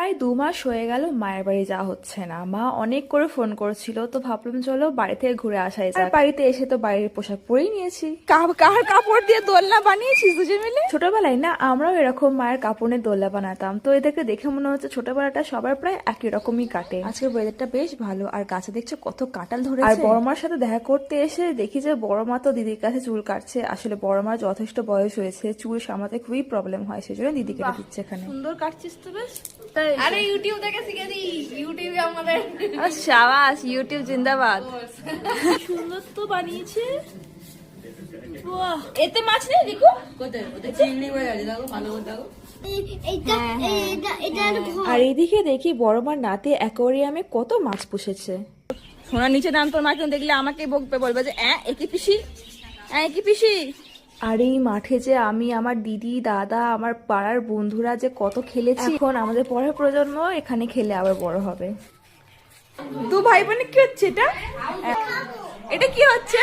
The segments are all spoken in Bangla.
প্রায় 2 মাস হয়ে গেল মায়ের বাড়ি যাওয়া হচ্ছে না। মা অনেক করে ফোন করেছিল, তো ভাবলাম চলো বাড়ি থেকে ঘুরে আসাই যাক। আর বাড়িতে এসে তো বাইরের পোশাক পরেই নিয়েছি। কার কাপড় দিয়ে দোলনা বানিয়েছিস দুজন মিলে? ছোটবেলায় না আমরাও এরকম মায়ের কাপড়ের দোলনা বানাতাম, তো এদেরকে দেখে মনে হচ্ছে ছোটবেলাটা সবার প্রায় একই রকমই কাটে। আজকের ওয়েদারটা বেশ ভালো, আর গাছে দেখছে কত কাঁঠাল ধরেছে। আর বড় মার সাথে দেখা করতে এসে দেখি যে বড় মা তো দিদির কাছে চুল কাটছে। আসলে বড় মার যথেষ্ট বয়স হয়েছে, চুল সামলাতে খুবই প্রবলেম হয়, সেজন্য দিদি কেটে দিচ্ছে এখানে। সুন্দর কাটছিস তো বেশ। আরে ইউটিউব থেকে শিখে দিই, ইউটিউবে আমাদের শাবাশ, ইউটিউব জিন্দাবাদ। সুন্দর তো বানিয়েছে। বাহ, এতে মাছ নেই দেখো। কোথায় ওদের চিংড়ি হয়ে গেছে, দেখো ভালো করে দেখো। আর এইদিকে দেখি বড় মার নাতি অ্যাকোয়ারিয়ামে কত মাছ পুষেছে। সোনার নিচে নাম তোর মা কেউ দেখলে আমাকে বকবে, বলবে যে একই পিসি, একই পিসি। আর এই মাঠে যে আমি, আমার দিদি, দাদা, আমার পাড়ার বন্ধুরা যে কত খেলেছি। এখন আমাদের পরের প্রজন্ম এখানে খেলে আবার বড় হবে। দু ভাই বোনে কি হচ্ছে এটা? এটা কি হচ্ছে?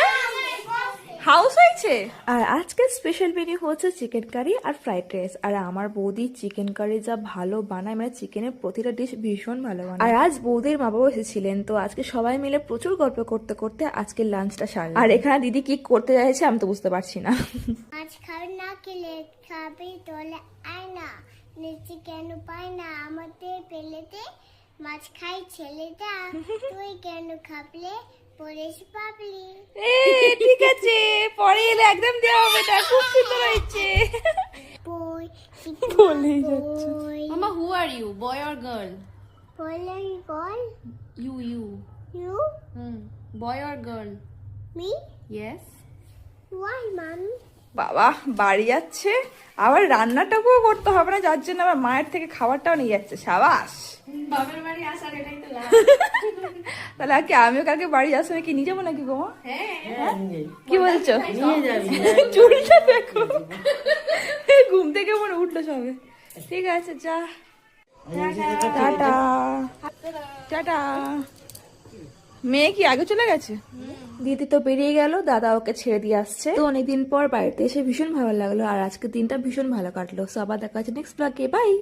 হাউস হয়েছে। আর আজকে স্পেশাল মেনু হচ্ছে চিকেন কারি আর ফ্রাইড রাইস। আর আমার বৌদি চিকেন কারি যা ভালো বানায়, মানে চিকেনের প্রতিটা ডিশ ভীষণ ভালো বানায়। আর আজ বৌদির মা বাবা এসেছিলেন, তো আজকে সবাই মিলে প্রচুর গল্প করতে করতে আজকে লাঞ্চটা সারলাম। আর এখানে দিদি কি করতে চাইছে আমি তো বুঝতে পারছি না। মাছ খাবে না খেলে খাবি তোলে আয় না, নিচে কেন পায় না আমাদের পেলেতে মাছ খাই ছেলেটা, তুই কেন খাবলে পরেশ পাবলি। ঠিক আছে, পরে এলে একদম দেওয়া হবে, এটা খুব সুন্দর হয়েছে। বই বলেই যাচ্ছে। মামা, who are you, boy or girl? বলে বল you you you boy or girl? Me yes. ওয়াই মাম বাবা বাড়ি যাচ্ছে, আবার রান্নাটাকেও করতে হবে না, যার জন্য আবার মায়ের থেকে খাবারটাও নিয়ে যাচ্ছে। সাবাস। বাবার বাড়ি আসার এটাই তো লাভ। তাহলে আজকে আমিও কালকে বাড়ি যাওয়ার সময় কি নিয়ে যাবো নাকি গো মা? হ্যাঁ, কি বলছো? চুলটা দেখো, ঘুম থেকে মনে উঠলো সবে। ঠিক আছে, যা, টাটা টাটা। মেয়ে কি আগে চলে গেছে? দিদি তো বেরিয়ে গেল, দাদা ওকে ছেড়ে দিয়ে আসছে। তো অনেকদিন পর বাড়িতে এসে ভীষণ ভালো লাগলো, আর আজকে দিনটা ভীষণ ভালো কাটলো। সো আবার দেখা হচ্ছে নেক্সট ব্লগে, বাই।